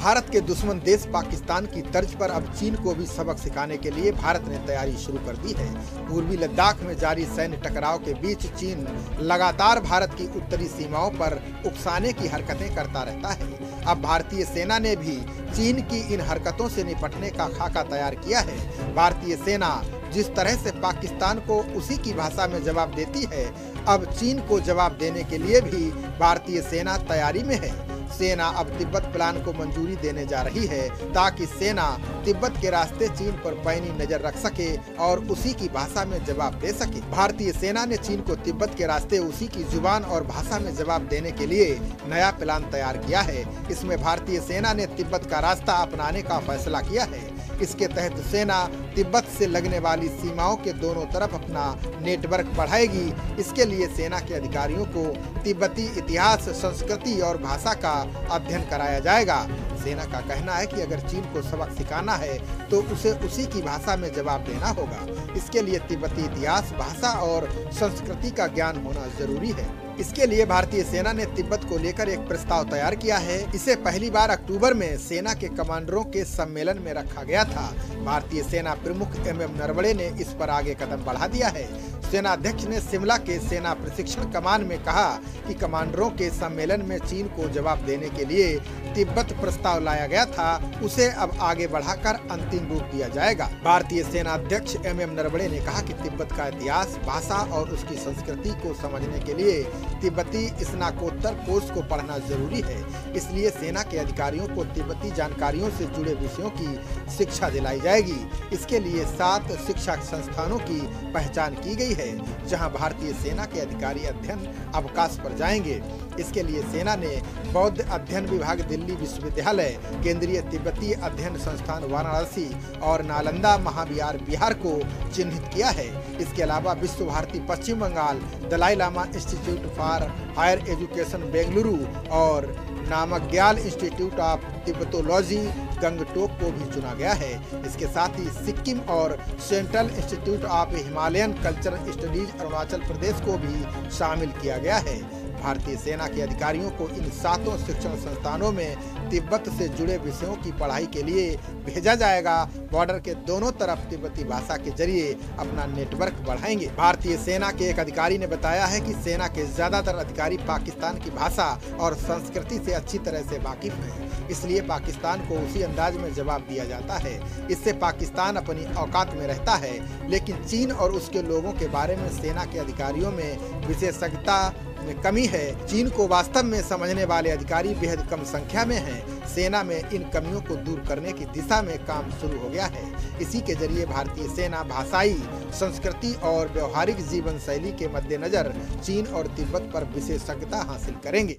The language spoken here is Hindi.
भारत के दुश्मन देश पाकिस्तान की तर्ज पर अब चीन को भी सबक सिखाने के लिए भारत ने तैयारी शुरू कर दी है। पूर्वी लद्दाख में जारी सैन्य टकराव के बीच चीन लगातार भारत की उत्तरी सीमाओं पर उकसाने की हरकतें करता रहता है। अब भारतीय सेना ने भी चीन की इन हरकतों से निपटने का खाका तैयार किया है। भारतीय सेना जिस तरह से पाकिस्तान को उसी की भाषा में जवाब देती है, अब चीन को जवाब देने के लिए भी भारतीय सेना तैयारी में है। सेना अब तिब्बत प्लान को मंजूरी देने जा रही है ताकि सेना तिब्बत के रास्ते चीन पर पैनी नजर रख सके और उसी की भाषा में जवाब दे सके। भारतीय सेना ने चीन को तिब्बत के रास्ते उसी की जुबान और भाषा में जवाब देने के लिए नया प्लान तैयार किया है। इसमें भारतीय सेना ने तिब्बत का रास्ता अपनाने का फैसला किया है। इसके तहत सेना तिब्बत से लगने वाली सीमाओं के दोनों तरफ अपना नेटवर्क बढ़ाएगी। इसके लिए सेना के अधिकारियों को तिब्बती इतिहास, संस्कृति और भाषा का अध्ययन कराया जाएगा। सेना का कहना है कि अगर चीन को सबक सिखाना है तो उसे उसी की भाषा में जवाब देना होगा। इसके लिए तिब्बती इतिहास, भाषा और संस्कृति का ज्ञान होना जरूरी है। इसके लिए भारतीय सेना ने तिब्बत को लेकर एक प्रस्ताव तैयार किया है। इसे पहली बार अक्टूबर में सेना के कमांडरों के सम्मेलन में रखा गया था। भारतीय सेना प्रमुख एमएम नरवणे ने इस पर आगे कदम बढ़ा दिया है। सेना अध्यक्ष ने शिमला के सेना प्रशिक्षण कमान में कहा कि कमांडरों के सम्मेलन में चीन को जवाब देने के लिए तिब्बत प्रस्ताव लाया गया था, उसे अब आगे बढ़ाकर अंतिम रूप दिया जाएगा। भारतीय सेना अध्यक्ष एमएम नरवणे ने कहा कि तिब्बत का इतिहास, भाषा और उसकी संस्कृति को समझने के लिए तिब्बती स्नातकोत्तर कोर्स को पढ़ना जरूरी है। इसलिए सेना के अधिकारियों को तिब्बती जानकारियों से जुड़े विषयों की शिक्षा दिलाई जाएगी। इसके लिए 7 शिक्षा संस्थानों की पहचान की गई है, जहां भारतीय सेना के अधिकारी अध्ययन अवकाश पर जाएंगे। इसके लिए सेना ने बौद्ध अध्ययन विभाग दिल्ली विश्वविद्यालय, केंद्रीय तिब्बती अध्ययन संस्थान वाराणसी और नालंदा महाविहार बिहार को चिन्हित किया है। इसके अलावा Vishwa Bharati Paschim Bangal, Dalai Lama institute for higher education Bengaluru और Namgyal institute of Tibetology Gangtok को भी चुना गया है। इसके साथ ही सिक्किम और central institute of Himalayan cultural studies Arunachal Pradesh को भी शामिल किया गया है। भारतीय सेना के अधिकारियों को इन 7 शिक्षण संस्थानों में तिब्बत से जुड़े विषयों की पढ़ाई के लिए भेजा जाएगा। बॉर्डर के दोनों तरफ तिब्बती भाषा के जरिए अपना नेटवर्क बढ़ाएंगे। भारतीय सेना के एक अधिकारी ने बताया है कि सेना के ज्यादातर अधिकारी पाकिस्तान की भाषा और संस्कृति से अच्छी तरह से वाकिफ हैं। इसलिए पाकिस्तान को उसी अंदाज में जवाब दिया जाता है। इससे पाकिस्तान अपनी औकात में रहता है। लेकिन चीन और उसके लोगों के बारे में सेना के अधिकारियों में विशेषज्ञता में कमी है। चीन को वास्तव में समझने वाले अधिकारी बेहद कम संख्या में हैं। सेना में इन कमियों को दूर करने की दिशा में काम शुरू हो गया है। इसी के जरिए भारतीय सेना भाषाई, संस्कृति और व्यवहारिक जीवन शैली के मद्देनजर चीन और तिब्बत पर विशेषज्ञता हासिल करेंगे।